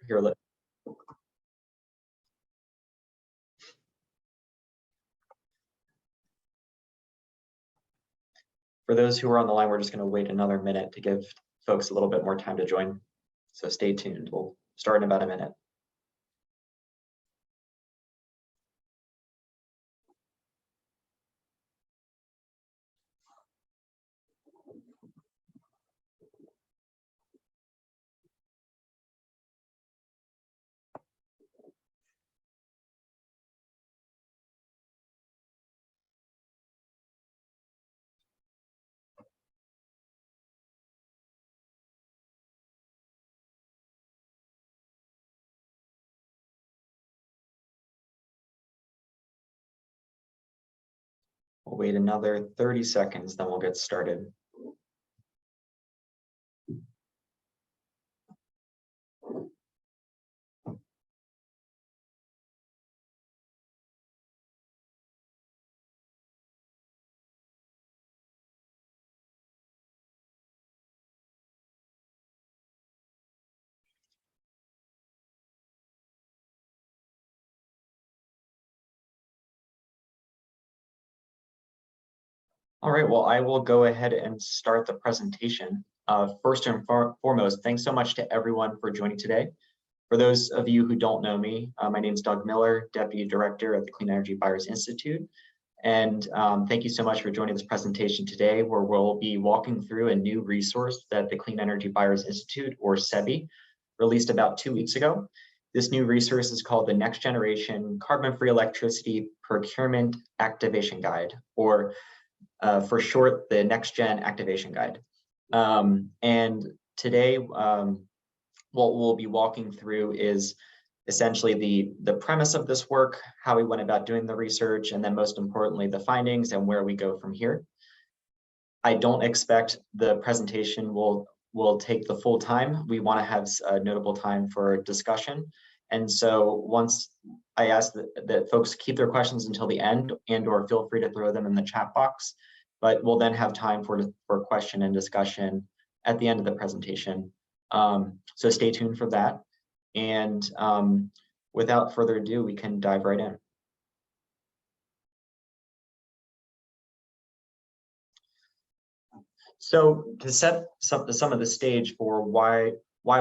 here. For those who are on the line, we're just going to wait another minute to give folks a little bit more time to join. So stay tuned. We'll start in about a minute. We'll wait another 30 seconds, then we'll get started. All right, well, I will go ahead and start the presentation. First and foremost, thanks so much to everyone for joining today. For those of you who don't know me, my name is Doug Miller, Deputy Director at the Clean Energy Buyers Institute. And thank you so much for joining this presentation today, where we'll be walking through a new resource that the Clean Energy Buyers Institute, or CEBI, released about 2 weeks ago. This new resource is called the Next Generation Carbon-Free Electricity Procurement Activation Guide, or for short, the Next Gen Activation Guide. And today, what we'll be walking through is essentially the premise of this work, how we went about doing the research, and then most importantly, the findings and where we go from here. I don't expect the presentation will take the full time. We want to have a notable time for discussion. And so once I ask that folks keep their questions until the end, and/or feel free to throw them in the chat box, but we'll then have time for question and discussion at the end of the presentation. So stay tuned for that. And without further ado, we can dive right in. So to set some of the stage for why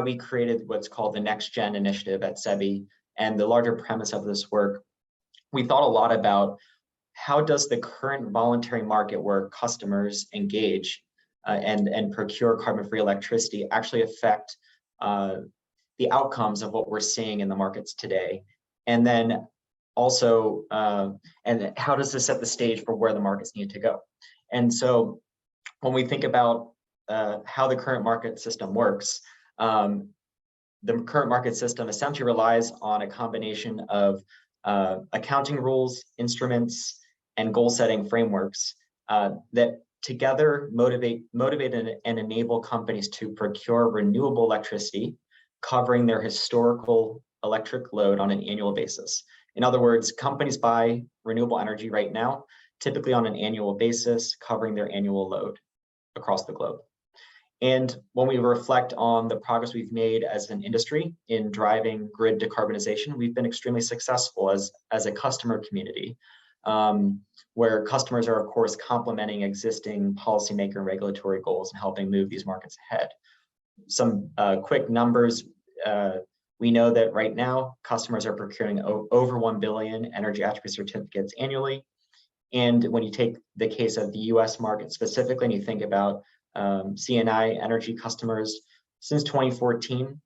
we created what's called the Next Gen initiative at CEBI and the larger premise of this work, we thought a lot about how does the current voluntary market where customers engage and procure carbon-free electricity actually affect the outcomes of what we're seeing in the markets today, and then also and how does this set the stage for where the markets need to go. And so when we think about how the current market system works, the current market system essentially relies on a combination of accounting rules, instruments, and goal-setting frameworks that together motivate and enable companies to procure renewable electricity, covering their historical electric load on an annual basis. In other words, companies buy renewable energy right now, typically on an annual basis, covering their annual load across the globe. And when we reflect on the progress we've made as an industry in driving grid decarbonization, we've been extremely successful as a customer community, where customers are, of course, complementing existing policymaker and regulatory goals and helping move these markets ahead. Some quick numbers. We know that right now, customers are procuring over 1 billion energy attribute certificates annually. And when you take the case of the US market specifically, and you think about C&I energy customers, since 2014,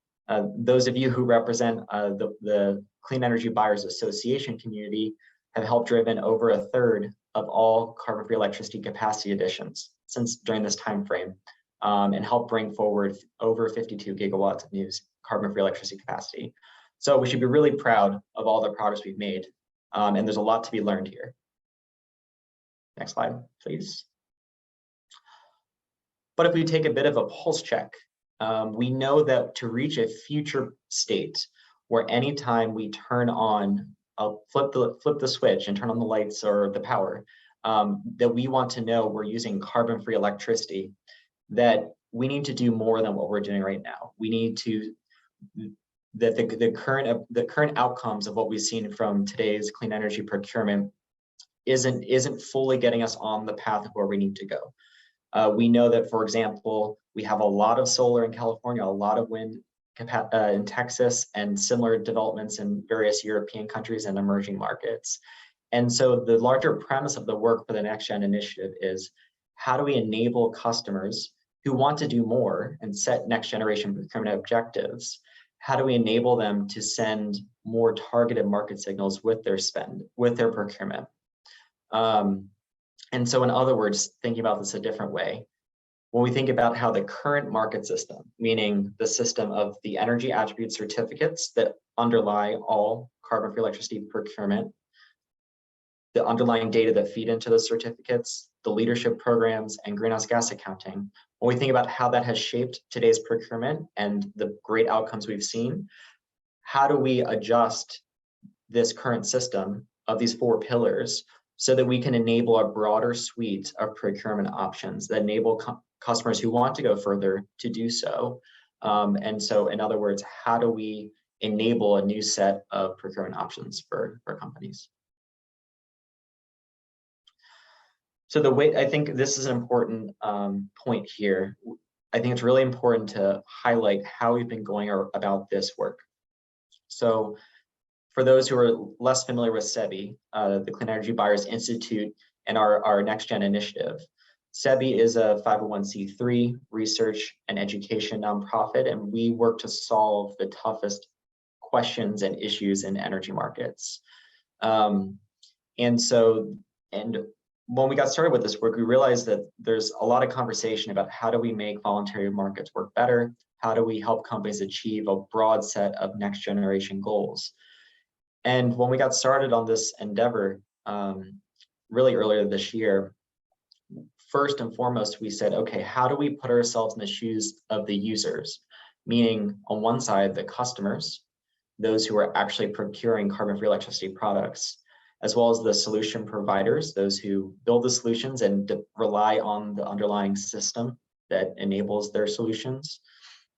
those of you who represent the Clean Energy Buyers Association community have helped driven over a third of all carbon-free electricity capacity additions during this time frame, and helped bring forward over 52 gigawatts of new carbon-free electricity capacity. So we should be really proud of all the progress we've made, and there's a lot to be learned here. Next slide, please. But if we take a bit of a pulse check, we know that to reach a future state where anytime we turn on, flip the switch and turn on the lights or the power, that we want to know we're using carbon-free electricity, that we need to do more than what we're doing right now. We need to that the current outcomes of what we've seen from today's clean energy procurement isn't fully getting us on the path of where we need to go. We know that, for example, we have a lot of solar in California, a lot of wind in Texas, and similar developments in various European countries and emerging markets. And so the larger premise of the work for the Next Gen initiative is, how do we enable customers who want to do more and set next generation procurement objectives? How do we enable them to send more targeted market signals with their spend, with their procurement? And so in other words, thinking about this a different way, when we think about how the current market system, meaning the system of the energy attribute certificates that underlie all carbon-free electricity procurement, the underlying data that feed into those certificates, the leadership programs, and greenhouse gas accounting, when we think about how that has shaped today's procurement and the great outcomes we've seen, how do we adjust this current system of these 4 pillars so that we can enable a broader suite of procurement options that enable customers who want to go further to do so? And so, in other words, how do we enable a new set of procurement options for companies? So the way, I think this is an important point here. I think it's really important to highlight how we've been going about this work. So for those who are less familiar with CEBI, the Clean Energy Buyers Institute, and our Next Gen initiative, CEBI is a 501c3 research and education nonprofit, and we work to solve the toughest questions and issues in energy markets. And when we got started with this work, we realized that there's a lot of conversation about how do we make voluntary markets work better? How do we help companies achieve a broad set of next generation goals? And when we got started on this endeavor, really earlier this year, first and foremost, we said, okay, how do we put ourselves in the shoes of the users? Meaning, on one side, the customers, those who are actually procuring carbon-free electricity products, as well as the solution providers, those who build the solutions and rely on the underlying system that enables their solutions,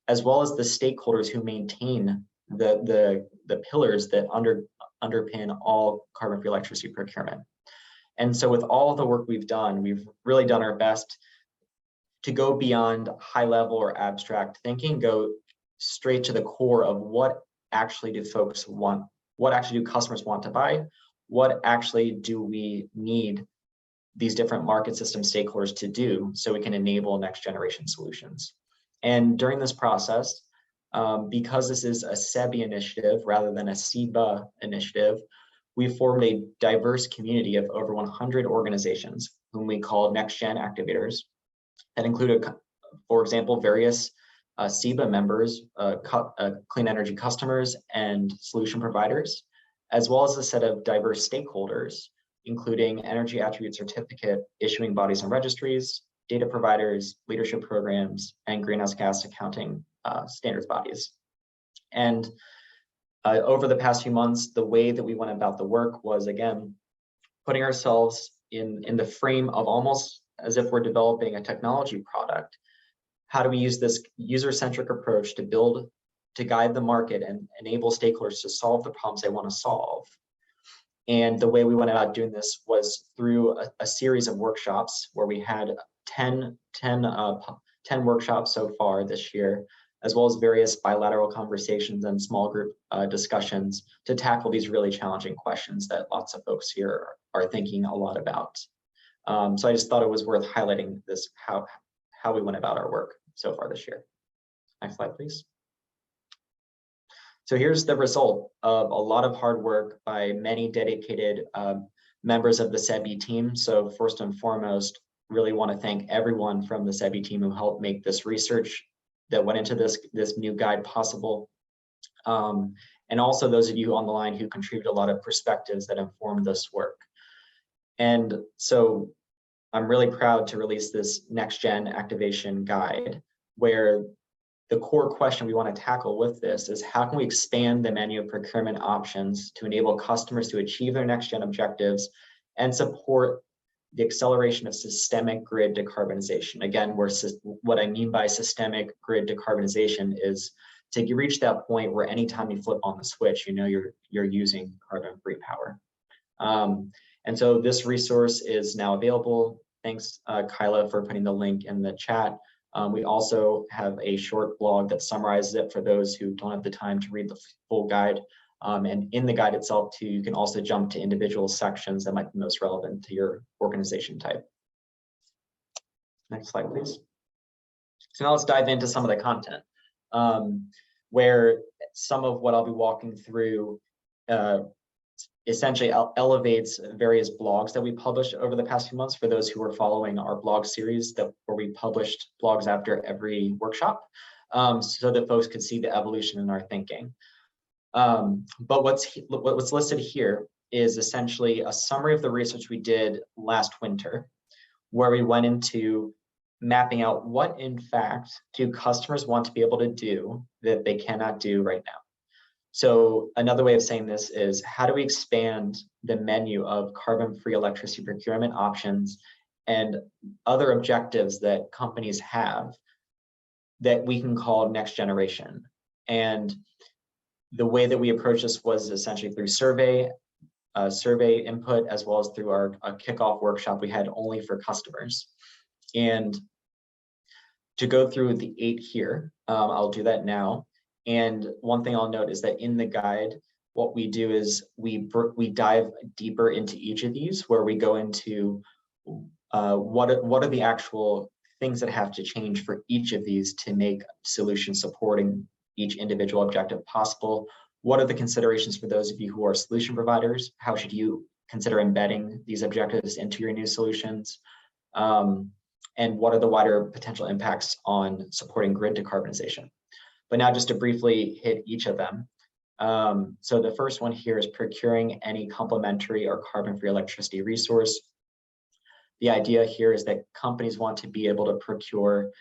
as well as the stakeholders who maintain the pillars that underpin all carbon-free electricity procurement. And so with all the work we've done, we've really done our best to go beyond high level or abstract thinking, go straight to the core of what actually do folks want, what actually do customers want to buy, what actually do we need these different market system stakeholders to do so we can enable next generation solutions. And during this process, because this is a CEBI initiative rather than a CEBA initiative, we formed a diverse community of over 100 organizations whom we call Next Gen activators that include, for example, various CEBA members, clean energy customers and solution providers, as well as a set of diverse stakeholders, including energy attribute certificate issuing bodies and registries, data providers, leadership programs, and greenhouse gas accounting standards bodies. And over the past few months, the way that we went about the work was, again, putting ourselves in the frame of almost as if we're developing a technology product. How do we use this user-centric approach to guide the market and enable stakeholders to solve the problems they want to solve? And the way we went about doing this was through a series of workshops where we had 10 workshops so far this year, as well as various bilateral conversations and small group discussions to tackle these really challenging questions that lots of folks here are thinking a lot about. So I just thought it was worth highlighting this, how we went about our work so far this year. Next slide, please. So here's the result of a lot of hard work by many dedicated members of the CEBI team. So first and foremost, really want to thank everyone from the CEBI team who helped make this research that went into this new guide possible. And also those of you on the line who contributed a lot of perspectives that informed this work. And so I'm really proud to release this Next Gen Activation Guide, where the core question we want to tackle with this is, how can we expand the menu of procurement options to enable customers to achieve their next gen objectives and support the acceleration of systemic grid decarbonization? Again, what I mean by systemic grid decarbonization is to reach that point where anytime you flip on the switch, you know you're using carbon-free power. And so this resource is now available. Thanks, Kyla, for putting the link in the chat. We also have a short blog that summarizes it for those who don't have the time to read the full guide. And in the guide itself, too, you can also jump to individual sections that might be most relevant to your organization type. Next slide, please. So now let's dive into some of the content, where some of what I'll be walking through essentially elevates various blogs that we published over the past few months for those who are following our blog series where we published blogs after every workshop, so that folks could see the evolution in our thinking. But what's listed here is essentially a summary of the research we did last winter, where we went into mapping out what in fact do customers want to be able to do that they cannot do right now. So another way of saying this is, how do we expand the menu of carbon-free electricity procurement options and other objectives that companies have that we can call next generation? And the way that we approached this was essentially through survey input, as well as through our kickoff workshop we had only for customers. And to go through the 8 here, I'll do that now. And one thing I'll note is that in the guide, what we do is we dive deeper into each of these, where we go into what are the actual things that have to change for each of these to make solutions supporting each individual objective possible. What are the considerations for those of you who are solution providers? How should you consider embedding these objectives into your new solutions? And what are the wider potential impacts on supporting grid decarbonization? But now just to briefly hit each of them. So the first one here is procuring any complementary or carbon-free electricity resource. The idea here is that companies want to be able to procure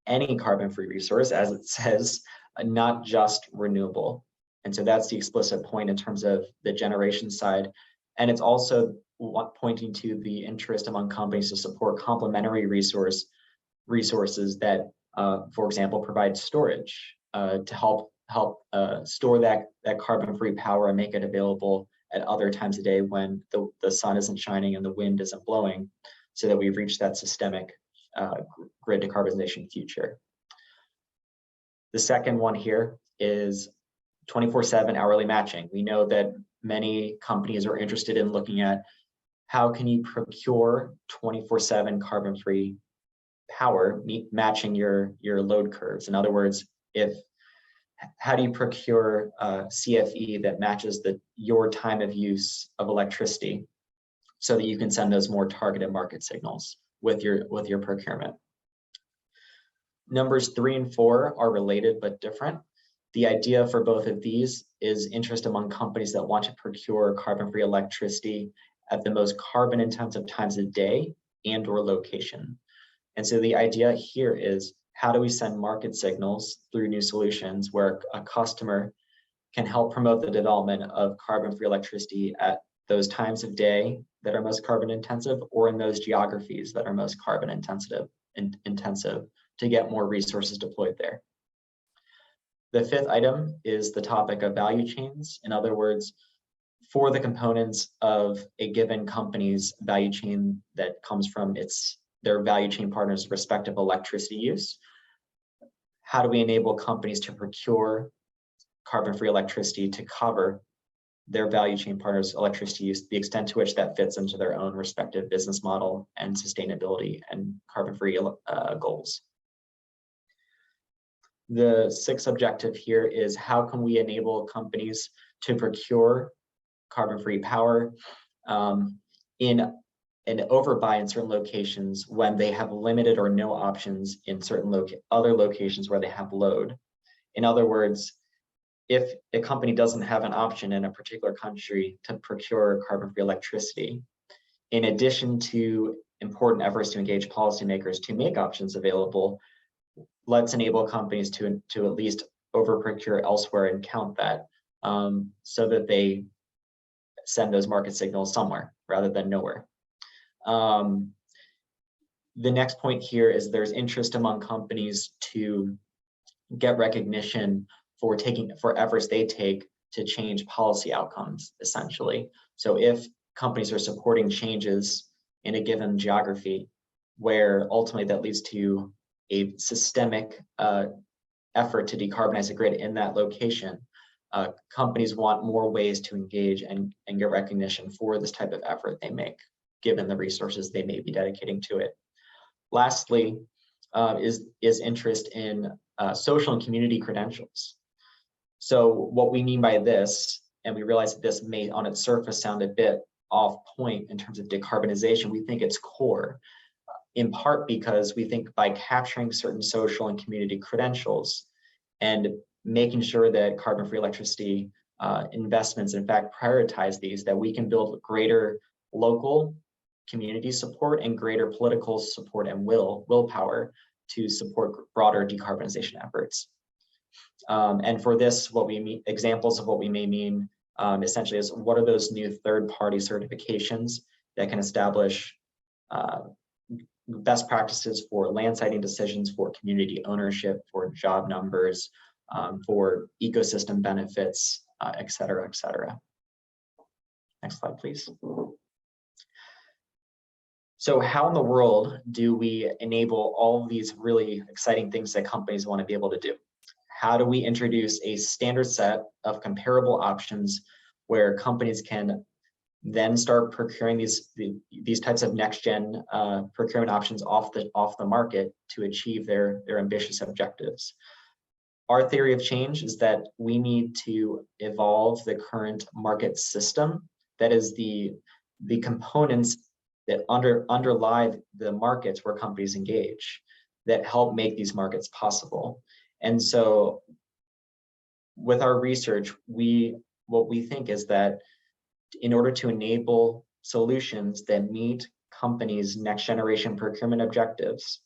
any carbon-free resource, as it says, not just renewable. And so that's the explicit point in terms of the generation side. And it's also pointing to the interest among companies to support complementary resources that, for example, provide storage to help store that carbon-free power and make it available at other times of day when the sun isn't shining and the wind isn't blowing, so that we've reached that systemic grid decarbonization future. The second one here is 24/7 hourly matching. We know that many companies are interested in looking at how can you procure 24/7 carbon-free power, matching your load curves. In other words, how do you procure CFE that matches your time of use of electricity, so that you can send those more targeted market signals with your procurement? Numbers 3 and 4 are related but different. The idea for both of these is interest among companies that want to procure carbon-free electricity at the most carbon-intensive times of day and or location. And so the idea here is, how do we send market signals through new solutions where a customer can help promote the development of carbon-free electricity at those times of day that are most carbon-intensive, or in those geographies that are most carbon-intensive to get more resources deployed there. The 5th item is the topic of value chains. In other words, for the components of a given company's value chain that comes from their value chain partners' respective electricity use, how do we enable companies to procure carbon-free electricity to cover their value chain partners' electricity use, the extent to which that fits into their own respective business model and sustainability and carbon-free goals? The 6th objective here is, how can we enable companies to procure carbon-free power in an overbuy in certain locations when they have limited or no options in certain other locations where they have load. In other words, if a company doesn't have an option in a particular country to procure carbon-free electricity, in addition to important efforts to engage policymakers to make options available, let's enable companies to at least over-procure elsewhere and count that, so that they send those market signals somewhere rather than nowhere. The next point here is there's interest among companies to get recognition for efforts they take to change policy outcomes, essentially. So if companies are supporting changes in a given geography, where ultimately that leads to a systemic effort to decarbonize the grid in that location, companies want more ways to engage and get recognition for this type of effort they make, given the resources they may be dedicating to it. Lastly, is interest in social and community credentials. So what we mean by this, and we realize that this may on its surface sound a bit off point in terms of decarbonization, we think it's core, in part because we think by capturing certain social and community credentials and making sure that carbon-free electricity investments, in fact, prioritize these, that we can build greater local community support and greater political support and willpower to support broader decarbonization efforts. And for this, what we mean, examples of what we may mean essentially is, what are those new third-party certifications that can establish best practices for land siting decisions, for community ownership, for job numbers, for ecosystem benefits, et cetera, et cetera. Next slide, please. So how in the world do we enable all of these really exciting things that companies want to be able to do? How do we introduce a standard set of comparable options where companies can then start procuring these types of next-gen procurement options off the market to achieve their ambitious objectives? Our theory of change is that we need to evolve the current market system, that is the components that underlie the markets where companies engage, that help make these markets possible. And so with our research, what we think is that in order to enable solutions that meet companies' next generation procurement objectives,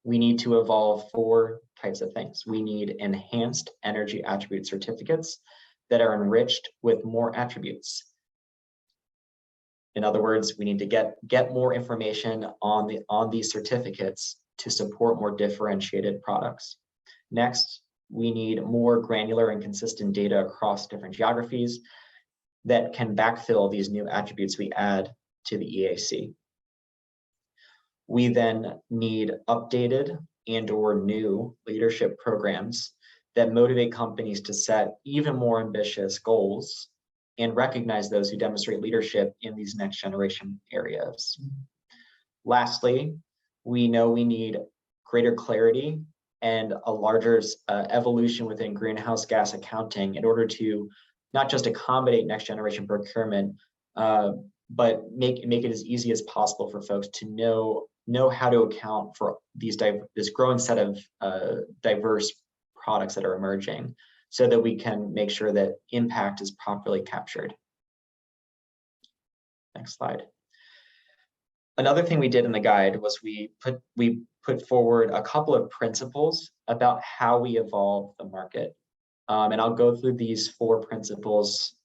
we need to evolve 4 types of things. We need enhanced energy attribute certificates that are enriched with more attributes. In other words, we need to get more information on these certificates to support more differentiated products. Next, we need more granular and consistent data across different geographies that can backfill these new attributes we add to the EAC. We then need updated and/or new leadership programs that motivate companies to set even more ambitious goals and recognize those who demonstrate leadership in these next generation areas. Lastly, we know we need greater clarity and a larger evolution within greenhouse gas accounting in order to not just accommodate next generation procurement, but make it as easy as possible for folks to know how to account for this growing set of diverse products that are emerging, so that we can make sure that impact is properly captured. Next slide. Another thing we did in the guide was we put forward a couple of principles about how we evolve the market. And I'll go through these 4 principles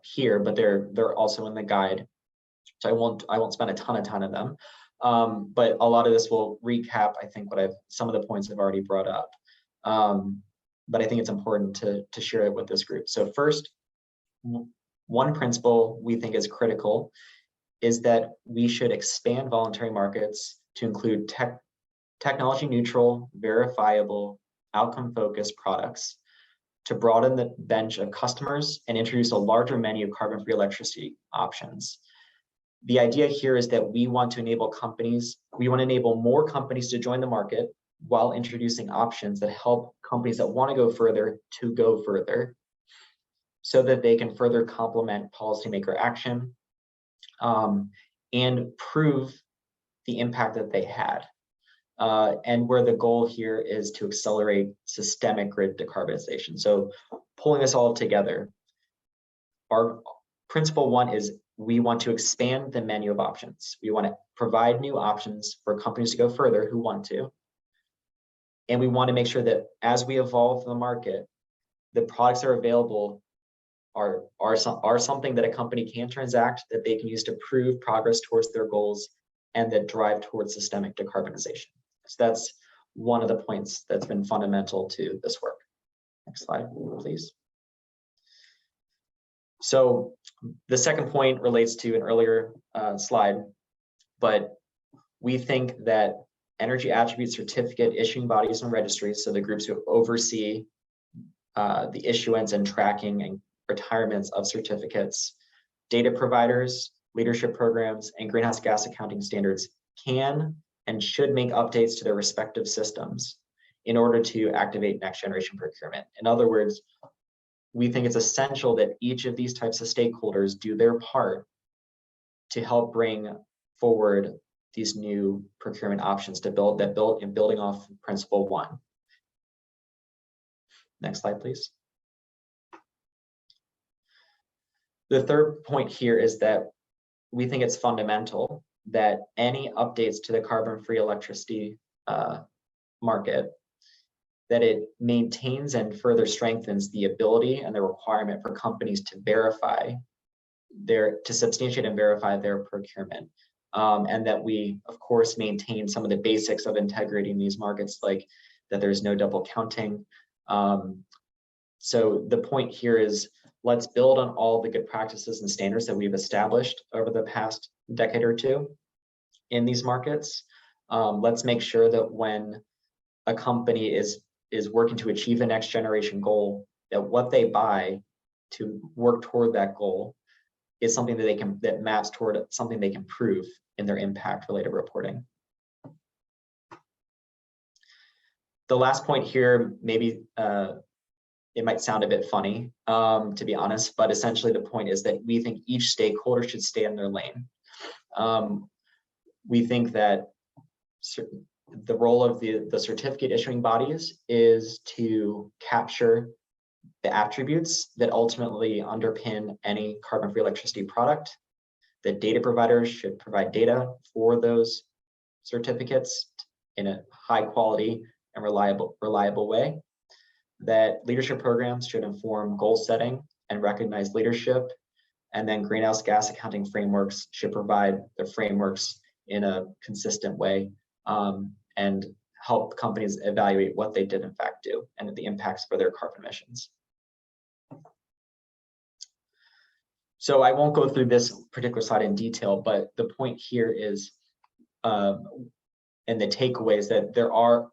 here, but they're also in the guide, so I won't spend a ton of them. But a lot of this will recap, I think, some of the points I've already brought up. But I think it's important to share it with this group. So first, one principle we think is critical is that we should expand voluntary markets to include technology neutral, verifiable, outcome-focused products to broaden the bench of customers and introduce a larger menu of carbon-free electricity options. The idea here is that we want to enable more companies to join the market while introducing options that help companies that want to go further, so that they can further complement policymaker action and prove the impact that they had. And where the goal here is to accelerate systemic grid decarbonization. So pulling this all together, our principle 1 is we want to expand the menu of options. We want to provide new options for companies to go further who want to. And we want to make sure that as we evolve the market, the products that are available are something that a company can transact, that they can use to prove progress towards their goals, and that drive towards systemic decarbonization. So that's one of the points that's been fundamental to this work. Next slide, please. So the second point relates to an earlier slide, but we think that energy attribute certificate issuing bodies and registries, so the groups who oversee the issuance and tracking and retirements of certificates, data providers, leadership programs, and greenhouse gas accounting standards can and should make updates to their respective systems in order to activate next generation procurement. In other words, we think it's essential that each of these types of stakeholders do their part to help bring forward these new procurement options to building off principle 1. Next slide, please. The third point here is that we think it's fundamental that any updates to the carbon-free electricity market, that it maintains and further strengthens the ability and the requirement for companies to substantiate and verify their procurement. And that we, of course, maintain some of the basics of integrating these markets, like that there's no double counting. So the point here is, let's build on all the good practices and standards that we've established over the past decade or two in these markets. Let's make sure that when a company is working to achieve a next generation goal, that what they buy to work toward that goal is something that maps toward something they can prove in their impact related reporting. The last point here, maybe it might sound a bit funny, to be honest, but essentially the point is that we think each stakeholder should stay in their lane. We think that the role of the certificate issuing bodies is to capture the attributes that ultimately underpin any carbon-free electricity product. The data providers should provide data for those certificates in a high quality and reliable way. That leadership programs should inform goal setting and recognize leadership. And then greenhouse gas accounting frameworks should provide the frameworks in a consistent way and help companies evaluate what they did in fact do and the impacts for their carbon emissions. So I won't go through this particular slide in detail, but the point here is, and the takeaway is that there are,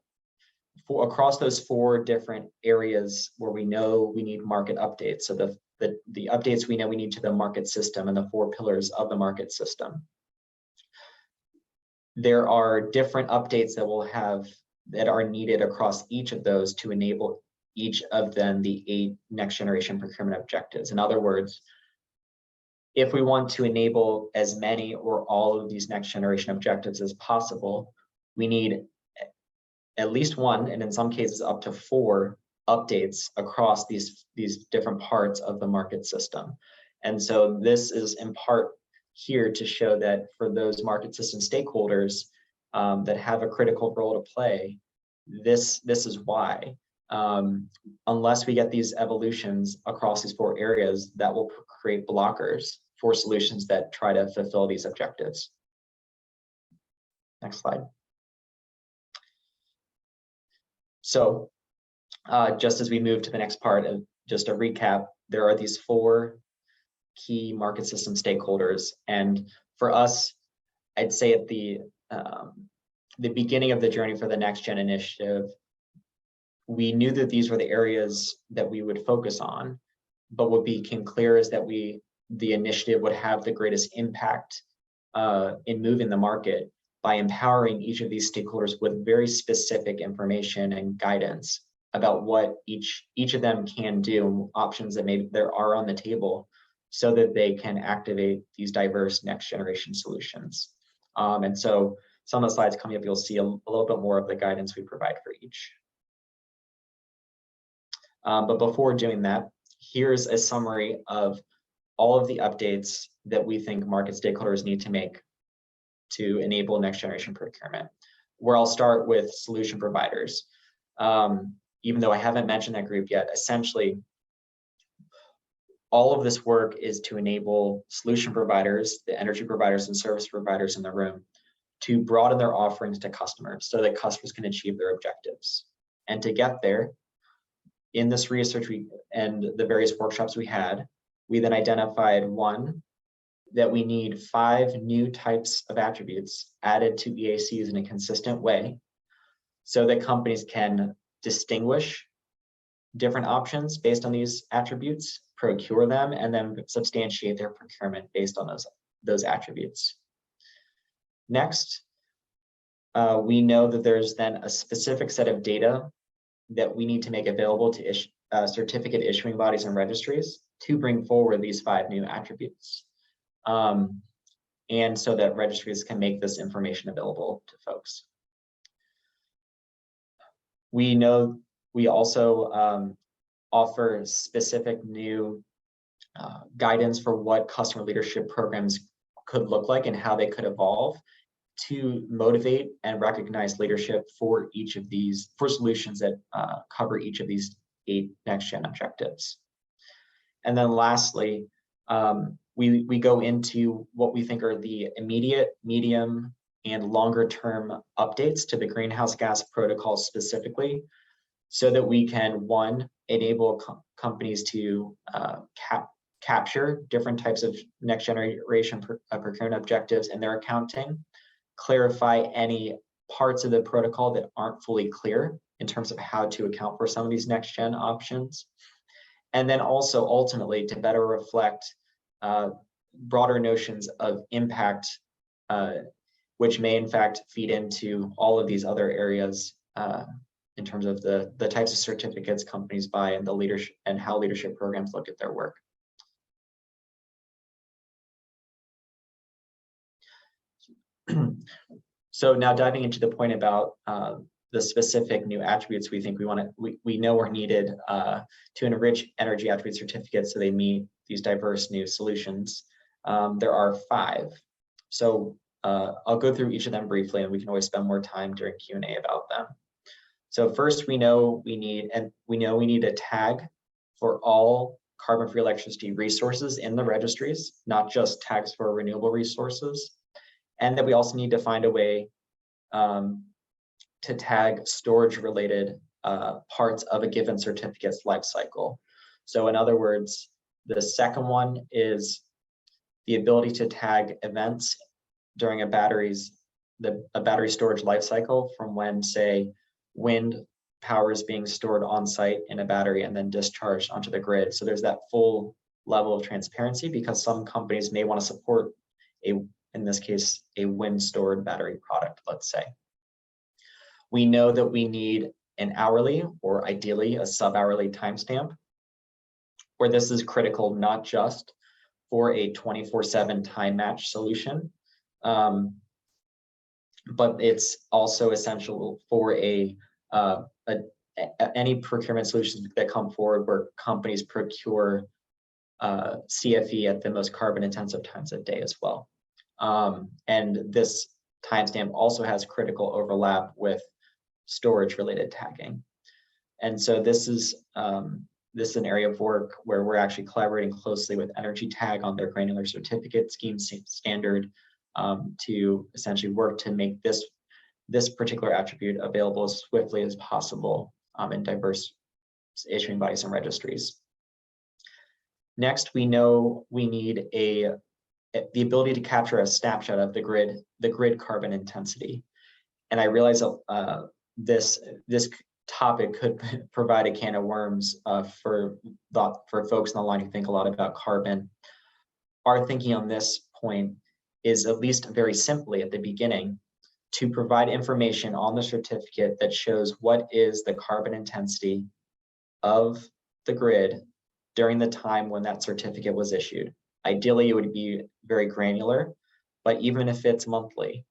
across those 4 different areas where we know we need market updates. So the updates we know we need to the market system and the 4 pillars of the market system. There are different updates that are needed across each of those to enable each of them the 8 next generation procurement objectives. In other words, if we want to enable as many or all of these next generation objectives as possible, we need at least 1, and in some cases up to 4 updates across these different parts of the market system. And so this is in part here to show that for those market system stakeholders that have a critical role to play, this is why. Unless we get these evolutions across these 4 areas, that will create blockers for solutions that try to fulfill these objectives. Next slide. So just as we move to the next part, just a recap, there are these 4 key market system stakeholders. And for us, I'd say at the beginning of the journey for the Next Gen initiative, we knew that these were the areas that we would focus on, but what became clear is that the initiative would have the greatest impact in moving the market by empowering each of these stakeholders with very specific information and guidance about what each of them can do, options that maybe there are on the table, so that they can activate these diverse next generation solutions. And so some of the slides coming up, you'll see a little bit more of the guidance we provide for each. But before doing that, here's a summary of all of the updates that we think market stakeholders need to make to enable next generation procurement, where I'll start with solution providers. Even though I haven't mentioned that group yet, essentially, all of this work is to enable solution providers, the energy providers and service providers in the room, to broaden their offerings to customers so that customers can achieve their objectives. And to get there, in this research and the various workshops we then identified one, that we need 5 new types of attributes added to EACs in a consistent way so that companies can distinguish different options based on these attributes, procure them, and then substantiate their procurement based on those attributes. Next, we know that there's then a specific set of data that we need to make available to certificate issuing bodies and registries to bring forward these 5 new attributes. And so that registries can make this information available to folks. We know we also offer specific new guidance for what customer leadership programs could look like and how they could evolve to motivate and recognize leadership for each of these, for solutions that cover each of these 8 next-gen objectives. And then lastly, we go into what we think are the immediate, medium, and longer term updates to the greenhouse gas protocol specifically, so that we can, 1, enable companies to capture different types of next generation procurement objectives in their accounting, clarify any parts of the protocol that aren't fully clear in terms of how to account for some of these next gen options, and then also ultimately to better reflect broader notions of impact, which may in fact feed into all of these other areas in terms of the types of certificates companies buy and the leadership and how leadership programs look at their work. So now diving into the point about the specific new attributes we think we know are needed to enrich energy attribute certificates so they meet these diverse new solutions. There are 5. So I'll go through each of them briefly, and we can always spend more time during Q&A about them. So first, we know we need a tag for all carbon-free electricity resources in the registries, not just tags for renewable resources, and that we also need to find a way to tag storage-related parts of a given certificate's life cycle. So in other words, the second one is the ability to tag events during a battery storage life cycle from when, say, wind power is being stored on site in a battery and then discharged onto the grid. So there's that full level of transparency, because some companies may want to support in this case, a wind stored battery product, let's say. We know that we need an hourly, or ideally a sub-hourly timestamp, where this is critical not just for a 24/7 time match solution, but it's also essential for any procurement solutions that come forward where companies procure CFE at the most carbon intensive times of day as well. And this timestamp also has critical overlap with storage related tagging. And so this is an area of work where we're actually collaborating closely with Energy Tag on their granular certificate scheme standard to essentially work to make this particular attribute available as swiftly as possible in diverse issuing bodies and registries. Next, we know we need the ability to capture a snapshot of the grid carbon intensity. And I realize this topic could provide a can of worms for folks in the line who think a lot about carbon. Our thinking on this point is, at least very simply at the beginning, to provide information on the certificate that shows what is the carbon intensity of the grid during the time when that certificate was issued. Ideally, it would be very granular, but even if it's monthly,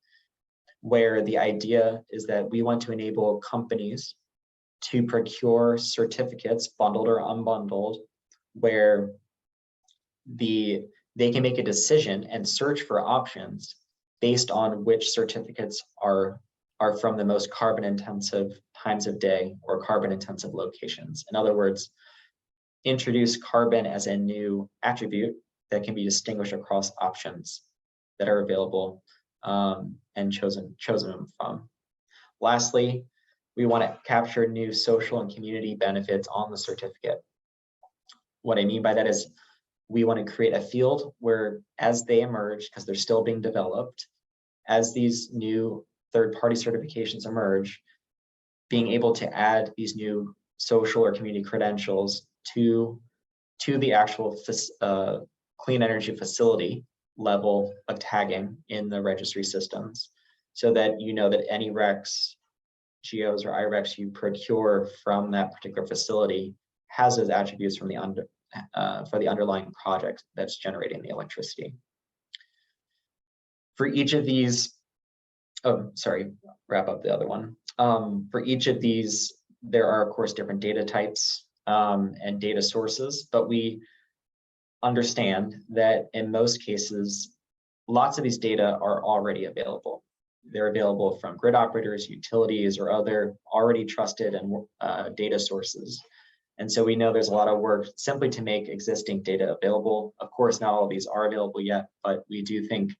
where the idea is that we want to enable companies to procure certificates, bundled or unbundled, where they can make a decision and search for options based on which certificates are from the most carbon intensive times of day or carbon intensive locations. In other words, introduce carbon as a new attribute that can be distinguished across options that are available and chosen from. Lastly, We want to capture new social and community benefits on the certificate. What I mean by that is we want to create a field where, as they emerge, because they're still being developed, as these new third-party certifications emerge, being able to add these new social or community credentials to the actual clean energy facility level of tagging in the registry systems, so that you know that any RECs, GOs, or IRECs you procure from that particular facility has those attributes from for the underlying project that's generating the electricity. For each of these, wrap up the other one. For each of these, there are, of course, different data types and data sources, but we understand that in most cases, lots of these data are already available. They're available from grid operators, utilities, or other already trusted and data sources. And so we know there's a lot of work simply to make existing data available. Of course, not all of these are available yet, but we do think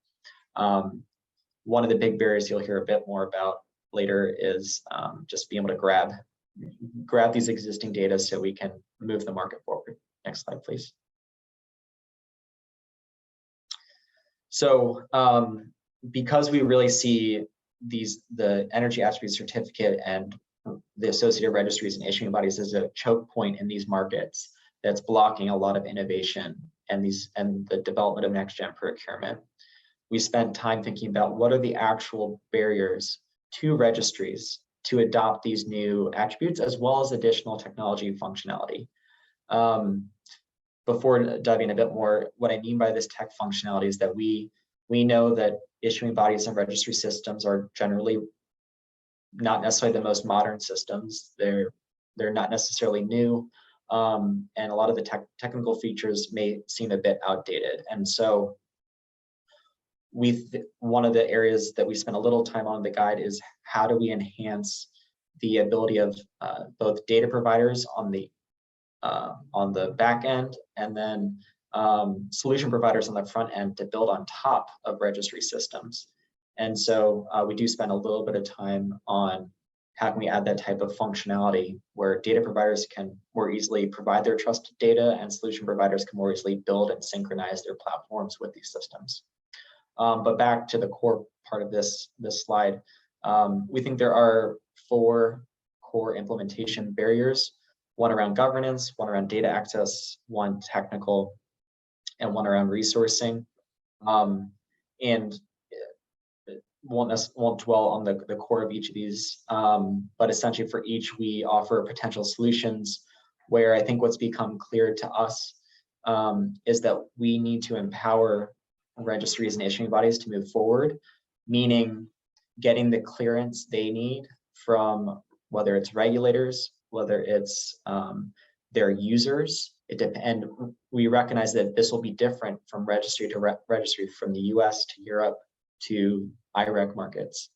one of the big barriers you'll hear a bit more about later is just being able to grab these existing data so we can move the market forward. Next slide, please. So because we really see the energy attribute certificate and the associated registries and issuing bodies as a choke point in these markets that's blocking a lot of innovation and the development of next gen procurement, we spent time thinking about what are the actual barriers to registries to adopt these new attributes, as well as additional technology functionality. Before diving a bit more, what I mean by this tech functionality is that we know that issuing bodies and registry systems are generally not necessarily the most modern systems. They're not necessarily new, and a lot of the technical features may seem a bit outdated. And so one of the areas that we spent a little time on in the guide is how do we enhance the ability of both data providers on the back end, and then solution providers on the front end to build on top of registry systems. And so we do spend a little bit of time on how can we add that type of functionality where data providers can more easily provide their trusted data and solution providers can more easily build and synchronize their platforms with these systems. But back to the core part of this slide, we think there are 4 core implementation barriers: one around governance, one around data access, one technical, and one around resourcing. And won't dwell on the core of each of these, but essentially for each we offer potential solutions, where I think what's become clear to us is that we need to empower registries and issuing bodies to move forward, meaning getting the clearance they need from whether it's regulators, whether it's their users. And we recognize that this will be different from registry to registry, from the US to Europe to IREC markets.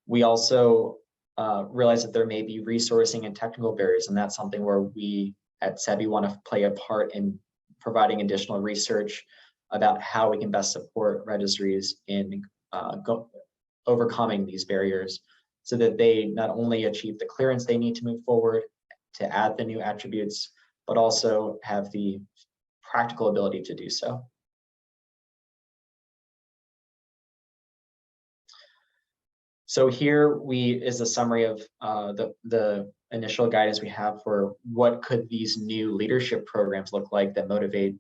We also realize that there may be resourcing and technical barriers, and that's something where we at CEBI want to play a part in providing additional research about how we can best support registries in overcoming these barriers, so that they not only achieve the clearance they need to move forward to add the new attributes, but also have the practical ability to do so. So here is a summary of the initial guidance we have for what could these new leadership programs look like that motivate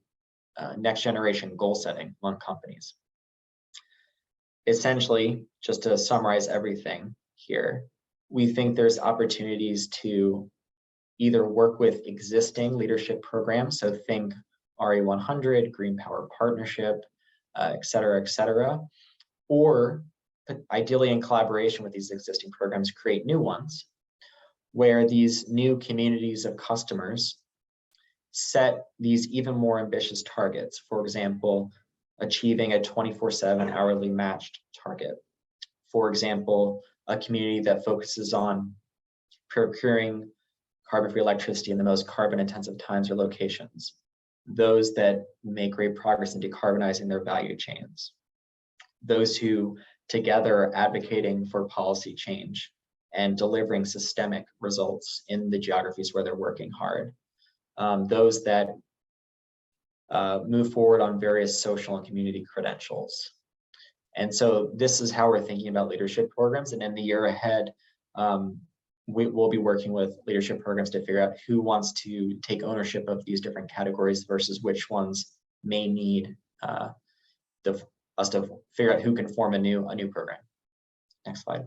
next generation goal setting among companies. Essentially, just to summarize everything here, we think there's opportunities to either work with existing leadership programs, so think RE100, Green Power Partnership, et cetera, or ideally in collaboration with these existing programs, create new ones, where these new communities of customers set these even more ambitious targets. For example, achieving a 24/7 hourly matched target. For example, a community that focuses on procuring carbon-free electricity in the most carbon-intensive times or locations. Those that make great progress in decarbonizing their value chains. Those who together advocating for policy change and delivering systemic results in the geographies where they're working hard. Those that move forward on various social and community credentials. And so this is how we're thinking about leadership programs. And in the year ahead, we will be working with leadership programs to figure out who wants to take ownership of these different categories versus which ones may need us to figure out who can form a new program. Next slide.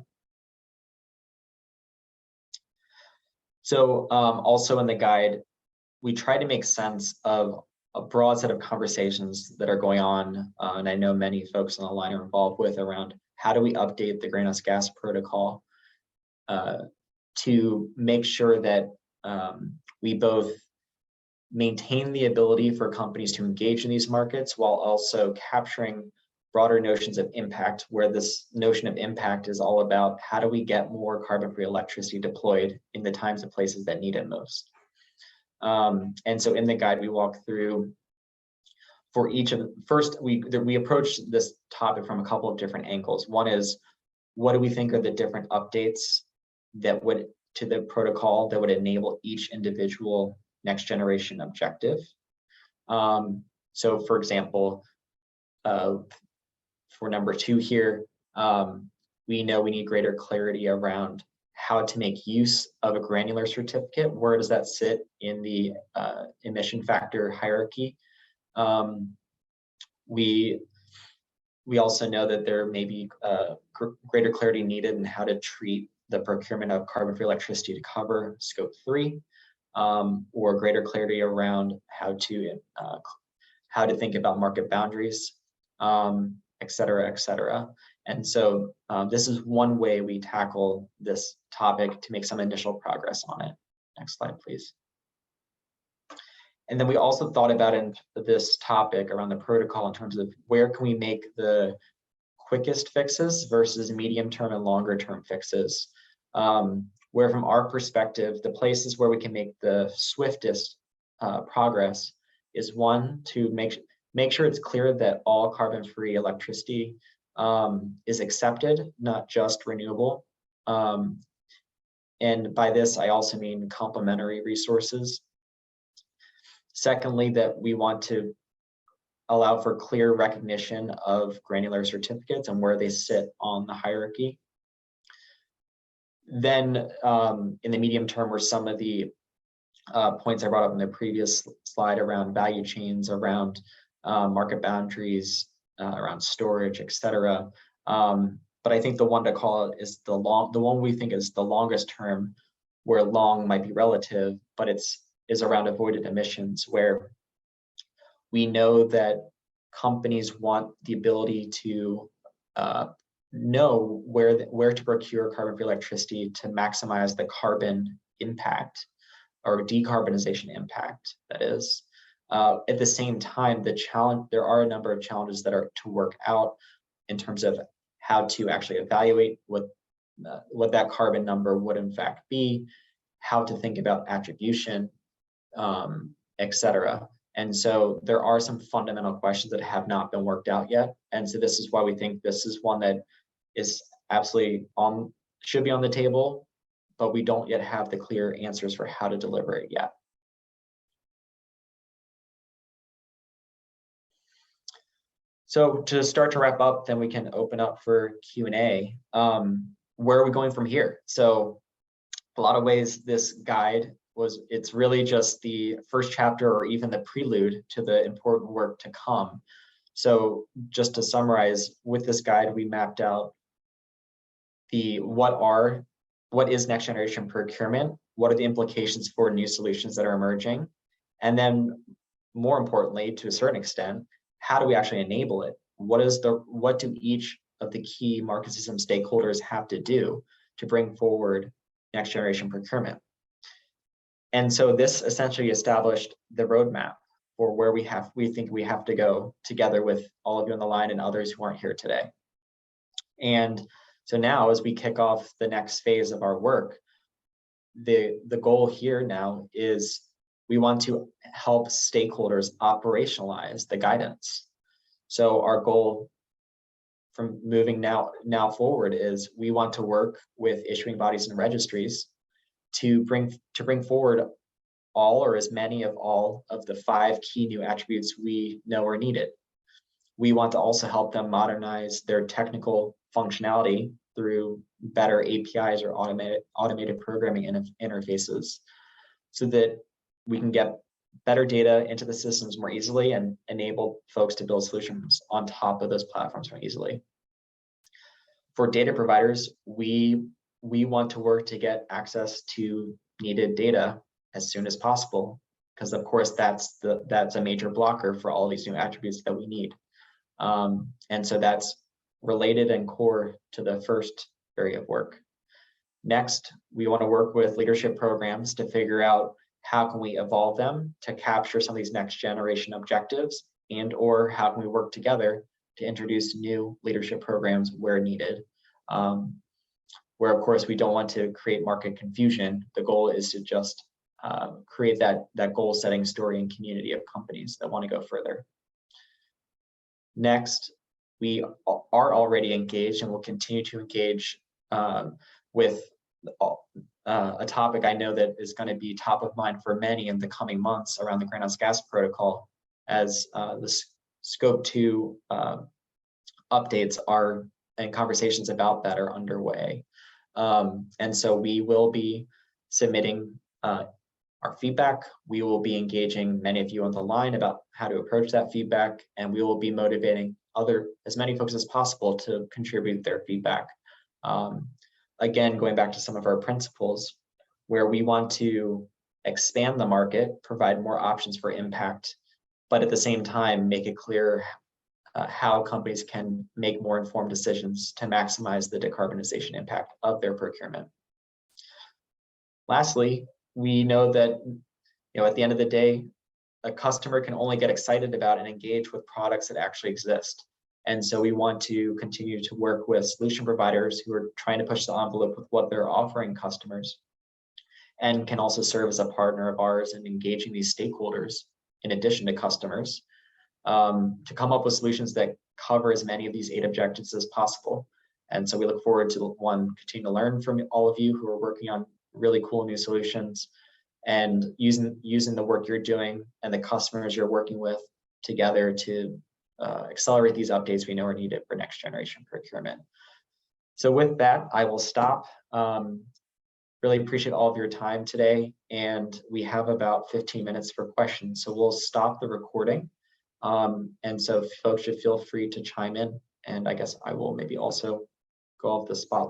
So also in the guide, we try to make sense of a broad set of conversations that are going on, and I know many folks on the line are involved with, around how do we update the greenhouse gas protocol to make sure that we both maintain the ability for companies to engage in these markets while also capturing broader notions of impact, where this notion of impact is all about how do we get more carbon-free electricity deployed in the times and places that need it most. And so in the guide, we walk through for each of first, we approach this topic from a couple of different angles. One is, what do we think are the different updates that would to the protocol that would enable each individual next generation objective? So for example, for number 2 here, we know we need greater clarity around how to make use of a granular certificate. Where does that sit in the emission factor hierarchy? We also know that there may be greater clarity needed in how to treat the procurement of carbon-free electricity to cover scope 3, or greater clarity around how to think about market boundaries, et cetera, et cetera. And so this is one way we tackle this topic to make some initial progress on it. Next slide, please. And then we also thought about in this topic around the protocol in terms of where can we make the quickest fixes versus medium-term and longer-term fixes. Where from our perspective, the places where we can make the swiftest progress is, one, to make sure it's clear that all carbon-free electricity is accepted, not just renewable. And by this, I also mean complementary resources. Secondly, that we want to allow for clear recognition of granular certificates and where they sit on the hierarchy. Then in the medium term, were some of the points I brought up in the previous slide around value chains, around market boundaries, around storage, et cetera. But I think the one to call out is the one we think is the longest term, where long might be relative, but is around avoided emissions, where we know that companies want the ability to know where to procure carbon-free electricity to maximize the carbon impact, or decarbonization impact, that is. At the same time, there are a number of challenges that are to work out in terms of how to actually evaluate what that carbon number would in fact be, how to think about attribution, et cetera. And so there are some fundamental questions that have not been worked out yet. And so this is why we think this is one that is absolutely should be on the table, but we don't yet have the clear answers for how to deliver it yet. So to start to wrap up, then we can open up for Q&A. Where are we going from here? So a lot of ways this guide it's really just the first chapter, or even the prelude to the important work to come. So just to summarize, with this guide, we mapped out what is next generation procurement, what are the implications for new solutions that are emerging, and then more importantly, to a certain extent, how do we actually enable it? What do each of the key market system stakeholders have to do to bring forward next generation procurement? And so this essentially established the roadmap for where we think we have to go, together with all of you on the line and others who aren't here today. And so now, as we kick off the next phase of our work, the goal here now is we want to help stakeholders operationalize the guidance. So our goal from moving now forward is we want to work with issuing bodies and registries to bring forward all or as many of all of the 5 key new attributes we know are needed. We want to also help them modernize their technical functionality through better APIs or automated programming interfaces so that we can get better data into the systems more easily and enable folks to build solutions on top of those platforms more easily. For data providers, we want to work to get access to needed data as soon as possible, because of course that's a major blocker for all these new attributes that we need. And so that's related and core to the first area of work. Next, we want to work with leadership programs to figure out how can we evolve them to capture some of these next generation objectives, and or how can we work together to introduce new leadership programs where needed. Where of course we don't want to create market confusion. The goal is to just create that goal setting story and community of companies that want to go further. Next, we are already engaged and will continue to engage with a topic I know that is going to be top of mind for many in the coming months around the greenhouse gas protocol, as the scope 2 updates are and conversations about that are underway. And so we will be submitting our feedback. We will be engaging many of you on the line about how to approach that feedback, and we will be motivating as many folks as possible to contribute their feedback. Again, going back to some of our principles, where we want to expand the market, provide more options for impact, but at the same time, make it clear how companies can make more informed decisions to maximize the decarbonization impact of their procurement. Lastly, we know that at the end of the day, a customer can only get excited about and engage with products that actually exist. And so we want to continue to work with solution providers who are trying to push the envelope with what they're offering customers, and can also serve as a partner of ours in engaging these stakeholders in addition to customers, to come up with solutions that cover as many of these 8 objectives as possible. And so we look forward to continue to learn from all of you who are working on really cool new solutions, and using the work you're doing and the customers you're working with together to accelerate these updates we know are needed for next generation procurement. So with that, I will stop. Really appreciate all of your time today, and we have about 15 minutes for questions. So we'll stop the recording. And so folks should feel free to chime in, and I guess I will maybe also go off the spotlight.